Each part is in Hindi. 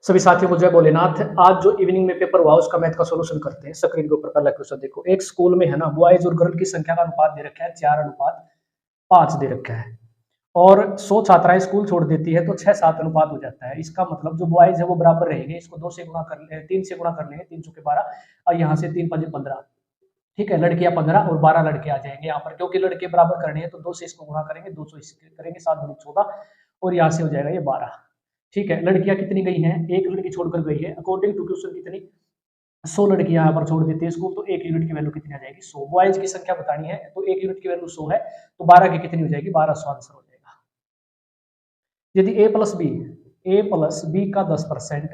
सभी साथियों को जय भोलेनाथ। आज जो इवनिंग में पेपर हुआ उसका मैथ का सॉल्यूशन करते हैं। स्क्रीन के ऊपर पहला क्वेश्चन देखो। एक स्कूल में है ना, बॉयज और गर्ल की संख्या का अनुपात दे रखा है 4:5 दे रखा है और 100 छात्राएं स्कूल छोड़ देती है तो 6:7 अनुपात हो जाता है। इसका मतलब जो बॉयज है वो बराबर रहेंगे। इसको 2 से गुणा कर ले, 3 से गुणा कर लेंगे, 3 चौके 12 और यहाँ से 3 5 15। ठीक है, लड़कियां 15 और 12 लड़के आ जाएंगे यहाँ पर, क्योंकि लड़के बराबर करने हैं तो 2 से इसको गुणा करेंगे, 2 से इसके करेंगे, 7 दूनी 14 और यहाँ से हो जाएगा ये 12। ठीक है, लड़कियां कितनी गई हैं? एक लड़की छोड़कर गई है। अकॉर्डिंग टू क्वेश्चन कितनी? 100 लड़कियां यहाँ पर छोड़ देती है स्कूल, तो 1 यूनिट की वैल्यू कितनी आ जाएगी? 100। बॉयज की संख्या बतानी है तो 1 यूनिट की वैल्यू 100 है, तो 12 की कितनी हो जाएगी? 1200 आंसर हो जाएगा। यदि a प्लस बी का 10%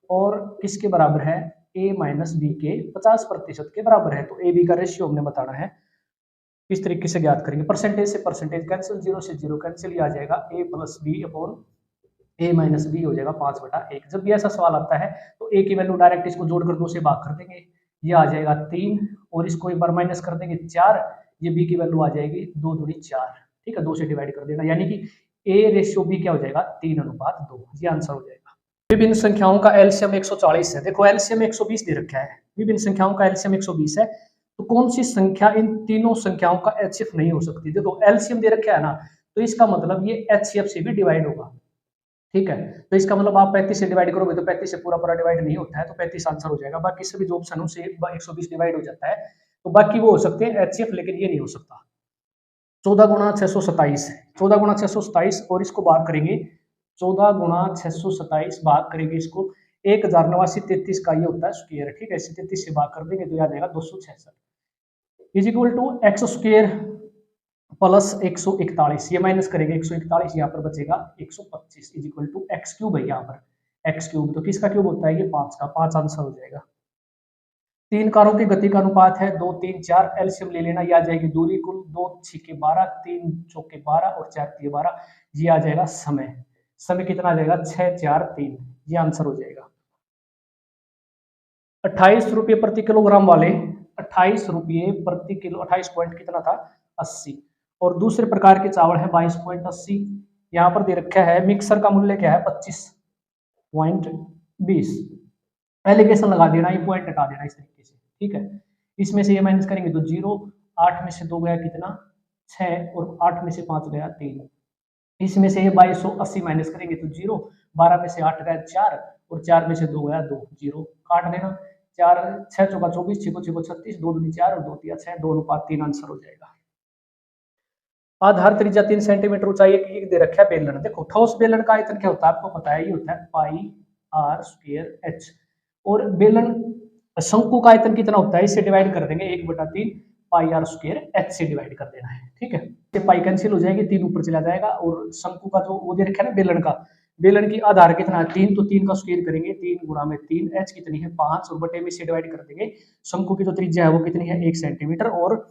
और किसके बराबर है? a माइनस बी के 50% के बराबर है, तो ए बी का रेशियो हमने बताना है। इस तरीके से ज्ञात करेंगे। परसेंटेज से परसेंटेज कैंसिल, 0 से 0 कैंसिल, आ जाएगा a plus B upon a minus B हो जाएगा 5/1। जब भी ऐसा सवाल आता है तो a की वैल्यू डायरेक्ट इसको जोड़कर 2 से भाग कर देंगे, ये आ जाएगा 3 और इसको एक बार माइनस कर देंगे 4, ये b की वैल्यू आ जाएगी 2 दूनी 4। ठीक है, 2 से डिवाइड कर देना, यानी कि a रेशियो b क्या हो जाएगा? 3:2। ये आंसर हो जाएगा। विभिन्न संख्याओं का एलसीएम 140 है। देखो एलसीएम 120 दे रखा है, विभिन्न संख्याओं का एलसीएम 120 है, तो कौन सी संख्या इन तीनों संख्याओं का एचसीएफ नहीं हो सकती? देखो एलसीएम दे रखा है ना, तो इसका मतलब ये एचसीएफ से भी डिवाइड होगा। ठीक है, तो इसका मतलब आप 35 से डिवाइड करोगे तो 35 से पूरा पूरा डिवाइड नहीं होता है, तो 35 आंसर हो जाएगा। बाकी सभी जो ऑप्शनों से 120 डिवाइड हो जाता है, तो बाकी वो हो सकते हैं एचसीएफ, लेकिन ये नहीं हो सकता। 14 गुणा 627 है, 14 गुणा 627 और इसको भाग करेंगे, 14 गुणा 627 भाग करेंगे इसको 1089 का ये होता है स्क्वायर। ठीक है, इसे 33 से भाग कर देंगे तो याद आएगा 266 is equal to x square plus 141। ये माइनस करेंगे 141, यहाँ पर बचेगा 125 is equal to x cube है। यहाँ पर एक्स क्यूब तो किसका क्यूब होता है? ये 5 का, 5 आंसर हो जाएगा। 3 कारों की गति का अनुपात है 2 3 4। एलसीएम ले लेना, ये आ जाएगी दूरी कुल 2 6 12, 3 चौके 12 और 4 3 12। ये आ जाएगा समय, समय कितना आ जाएगा? 6 4 3। ये आंसर हो जाएगा। 28 रुपये प्रति किलोग्राम वाले 28 रुपये प्रति किलो, 28 पॉइंट कितना था? 80। और दूसरे प्रकार के चावल है 22.80। यहाँ पर दे रखा है मिक्सर का मूल्य क्या है? 25.20। एलिगेशन लगा देना, ये पॉइंट हटा देना इस तरीके से। ठीक है, इसमें से ये माइनस करेंगे तो 0, 8 में से 2 गया कितना? 6 और 8 में से 5 गया 3। इसमें से ये 2280 माइनस करेंगे तो 0, 12 में से 8 गया 4 और 4 में से 2 गया 2, 0 काट देना। 4 6 चौका 24, 6 को 36, 2 दूनी 4 और 2 तिया 6, 2:3 आंसर हो जाएगा। आधार त्रिज्या 3 सेंटीमीटर, ऊंचाई एक दे रखा है बेलन। देखो ठोस बेलन का आयतन क्या होता है आपको पता है, ये होता है पाई आर स्क्वायर एच। और बेलन शंकु का आयतन कितना होता है? इससे डिवाइड कर देंगे 1/3 पाई आर स्क्वायर एच से डिवाइड कर देना है। ठीक है, ये पाई कैंसिल हो जाएगी, 3 ऊपर चला जाएगा और शंकु का जो वो दे रखा है ना बेलन का, बेलन की आधार कितना है? 3, तो 3 का स्क्वायर करेंगे, 3 गुणा में 3, एच कितनी है? 5 और बटे में से डिवाइड कर देंगे। शंकु की जो त्रिज्या है वो कितनी है? 1 सेंटीमीटर और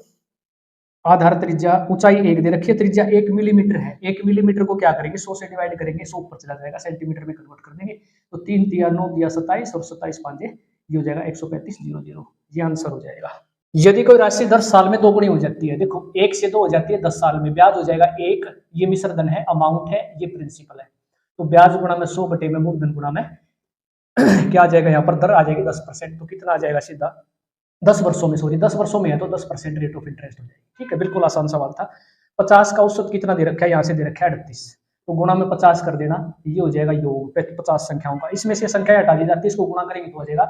आधार त्रिज्या ऊंचाई 1 दे रखी है, त्रिज्या 1 मिलीमीटर है। 1 मिलीमीटर को क्या करेंगे? 100 से डिवाइड करेंगे, 100 ऊपर चला जाएगा, सेंटीमीटर में कन्वर्ट कर देंगे, तो 3 तिया 9 दिया 27 और 27 5 ये हो जाएगा 135.00। ये आंसर हो जाएगा। यदि कोई राशि 10 साल में दोगुनी हो जाती है, देखो 1 से 2 हो जाती है 10 साल में, ब्याज हो जाएगा 1, ये मिश्रधन है, अमाउंट है, ये प्रिंसिपल है, तो ब्याज गुणा में 100 बटे में मूलधन गुणा में क्या आ जाएगा? यहाँ पर दर आ जाएगी 10%, तो कितना आ जाएगा? सीधा 10 वर्षों में, सॉरी 10 वर्षों में है तो 10% रेट ऑफ इंटरेस्ट हो जाएगी। ठीक है, बिल्कुल आसान सवाल था। 50 का औसत कितना दे रखा है? यहाँ से दे रखा है 38, तो गुणा में 50 कर देना, ये हो जाएगा योग 50 संख्याओं का। इसमें से संख्या हटा दी जाती है, इसको गुणा करेंगे तो हो जाएगा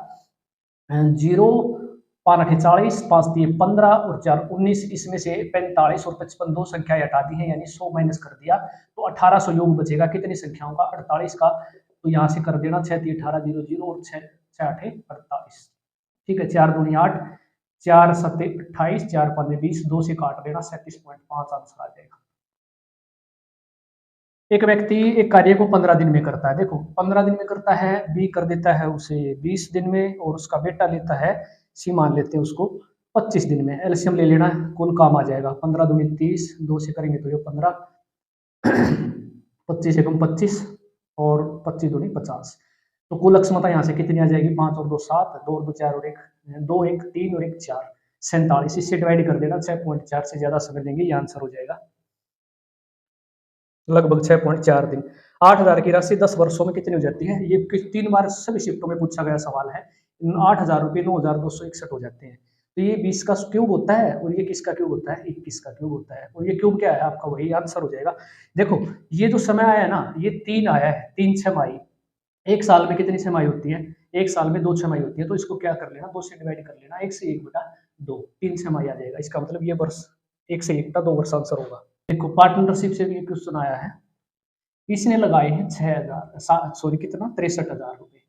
0 5 8 40, 5 3 15 और 4 19। इसमें से 45 और 55 दो संख्या हटा दी है, यानी 100 माइनस कर दिया तो 1800 योग बचेगा। कितनी संख्याओं का? 48 का, तो यहाँ से कर देना 6 3 18 0 0 और 6 6 8 48। ठीक है, 4 दूनी 8, 4 7 28, 4 5 20, 2 से काट देना, 37.5 आंसर आ जाएगा। एक व्यक्ति एक कार्य को 15 दिन में करता है। देखो 15 दिन में करता है, बी कर देता है उसे 20 दिन में, और उसका बेटा लेता है, सी मान लेते हैं उसको 25 दिन में। एलसीएम ले लेना, कुल काम आ जाएगा 15 दूनी 30, 2 से करेंगे तो ये 15, 25 एकम 25 और 25 दूनी 50, तो कुल अक्षमता यहाँ से कितनी आ जाएगी? 5 और 2 7, 2 और 2 4 और 1 2 1 3 और 1 4, 47। इससे डिवाइड कर देना, 6.4 से ज्यादा समय लेंगे, ये आंसर हो जाएगा लगभग 6.4 दिन। 8,000 की राशि 10 वर्षों में कितनी हो जाती है? ये 3 बार सभी शिफ्टों में पूछा गया सवाल है। 8,000 रुपये 9,261 हो जाते हैं। तो ये 20 का क्यूब होता है और ये किसका क्यूब होता है? 21 का क्यूब होता है। और ये क्यूब क्या है? आपका वही आंसर हो जाएगा। देखो, ये जो समय आया है ना, ये 3 आया है, 3 छमाही। 1 साल में कितनी छमाही होती है? 1 साल में 2 छमाही होती है, तो इसको क्या कर लेना, 2 से डिवाइड कर लेना, 1 से 1/2, 3 छमाही आ जाएगा। इसका मतलब ये वर्ष 1 से 1/2 वर्ष आंसर होगा। देखो, पार्टनरशिप से भी एक क्वेश्चन आया है। इसने लगाए हैं 6,000 सॉरी कितना 63,000 रुपए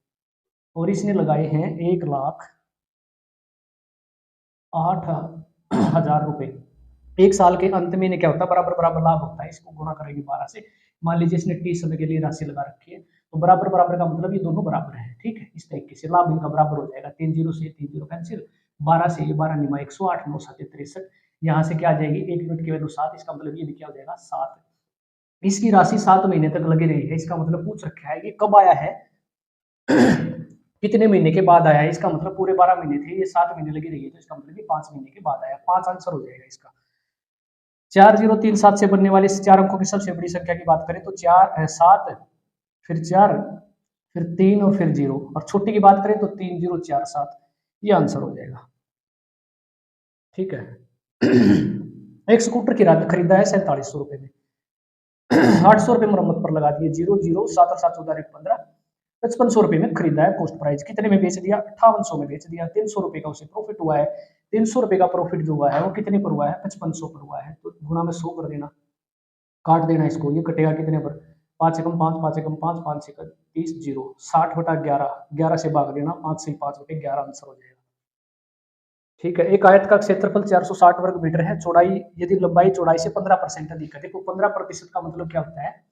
और इसने लगाए हैं 1,08,000 रुपए। 1 साल के अंत में इन्हें क्या होता है? बराबर बराबर लाभ होता है। इसको गुणा करेंगे 12 से। मान लीजिए इसने टी समय के लिए राशि लगा रखी है, तो बराबर बराबर का मतलब ये दोनों बराबर है। ठीक है, इस तरीके से लाभ इनका बराबर हो जाएगा। 3 जीरो से 3 जीरो कैंसिल, 12 से ये 12 निमा 108, 9 7 63। यहाँ से क्या आ जाएगी? 1 यूनिट की वैल्यू 7। इसका मतलब ये भी क्या हो जाएगा? 7। इसकी राशि 7 महीने तक लगी रही है। इसका मतलब पूछ रखा है ये कब आया है? कितने महीने के बाद आया है? इसका मतलब पूरे 12 महीने थे, ये 7 महीने लगी रही है, तो इसका मतलब ये 5 महीने के बाद आया। 5 आंसर हो जाएगा इसका। 4037 से बनने वाले इस 4 अंकों की सबसे बड़ी संख्या की बात करें तो 7, फिर 4, फिर 3 और फिर 0, और छोटी की बात करें तो 3047। ये आंसर हो जाएगा। ठीक है। एक स्कूटर की खरीदा है 4700 रुपए में। 800 रुपए मरम्मत पर लगा दिए, 0 0 7 और 7 14 15, 5500 रुपए में खरीदा है। कॉस्ट प्राइस कितने में बेच दिया? 5800 में बेच दिया। 300 रुपए का उसे प्रॉफिट हुआ है। 300 रुपए का प्रॉफिट जो हुआ है वो कितने पर हुआ है? 5500 पर हुआ है। तो गुणा में 100 कर देना, काट देना इसको। ये कटेगा कितने पर? 5 एकम 5, 5 एकम 5, 5 एकम 30, 0, 60/11, 11 से भाग देना, 5 से 5/11 आंसर हो जाएगा। ठीक है। एक आयत का क्षेत्रफल 460 वर्ग मीटर है। चौड़ाई, यदि लंबाई चौड़ाई से 15% अधिक है। देखो 15% का मतलब क्या होता है?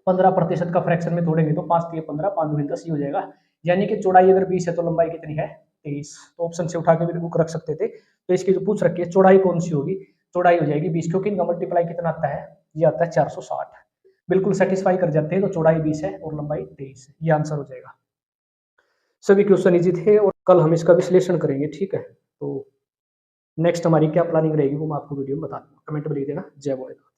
15% का फ्रैक्शन में तोड़ेंगे तो 5 3 15, 5 दूनी 10 ही हो जाएगा। यानी कि चौड़ाई अगर 20 है तो लंबाई कितनी है? 23। तो ऑप्शन से उठा के भी बुक रख सकते थे। तो इसकी जो पूछ रखी है चौड़ाई कौन सी होगी? चौड़ाई हो जाएगी 20, क्योंकि इनका मल्टीप्लाई कितना आता है? ये आता है 460। बिल्कुल सेटिस्फाई कर जाते हैं। तो चौड़ाई 20 है और लंबाई 23 है। ये आंसर हो जाएगा। सभी क्वेश्चन इजी थे और कल हम इसका विश्लेषण करेंगे। ठीक है, तो नेक्स्ट हमारी क्या प्लानिंग रहेगी वो मैं आपको वीडियो में बता दूंगा। कमेंट में लिख देना। जय भोलेनाथ।